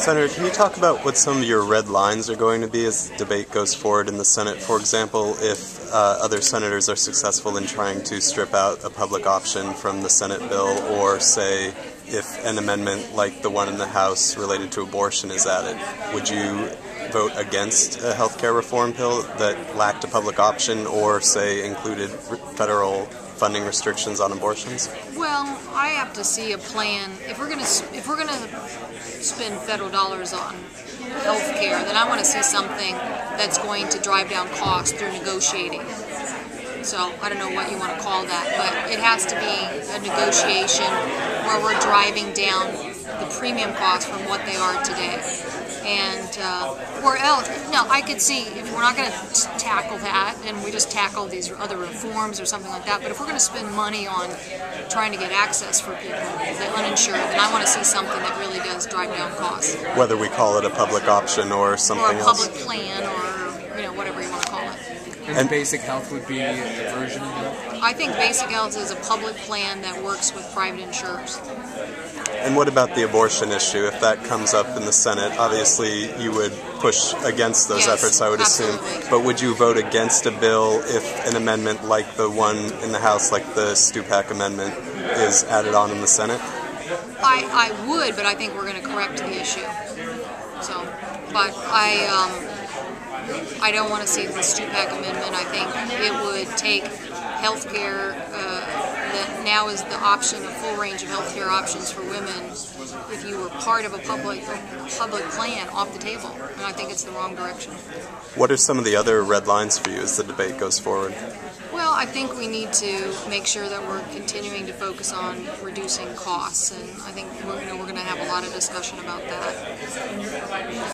Senator, can you talk about what some of your red lines are going to be as the debate goes forward in the Senate? For example, if other senators are successful in trying to strip out a public option from the Senate bill, or say if an amendment like the one in the House related to abortion is added, would you vote against a health care reform bill that lacked a public option or, say, included federal funding restrictions on abortions? Well, I have to see a plan. If we're gonna spend federal dollars on health care, then I want to see something that's going to drive down costs through negotiating. So I don't know what you want to call that, but it has to be a negotiation where we're driving down the premium costs from what they are today. And or else, no, I could see if we're not going to tackle that and we just tackle these other reforms or something like that. But if we're going to spend money on trying to get access for people, the uninsured, then I want to see something that really does drive down costs. Whether we call it a public option or something else. Or a public plan, or whatever you want to call it. And basic health would be a version of that? I think basic health is a public plan that works with private insurers. And what about the abortion issue? If that comes up in the Senate, obviously you would push against those efforts, I would assume. But would you vote against a bill if an amendment like the one in the House, like the Stupak amendment, is added on in the Senate? I would, but I think we're going to correct the issue. So, but I don't want to see the Stupak amendment. I think it would take health care that now is the option, a full range of health care options for women if you were part of a public plan, off the table. And I think it's the wrong direction. What are some of the other red lines for you as the debate goes forward? Well, I think we need to make sure that we're continuing to focus on reducing costs, and I think we're going to have a lot of discussion about that.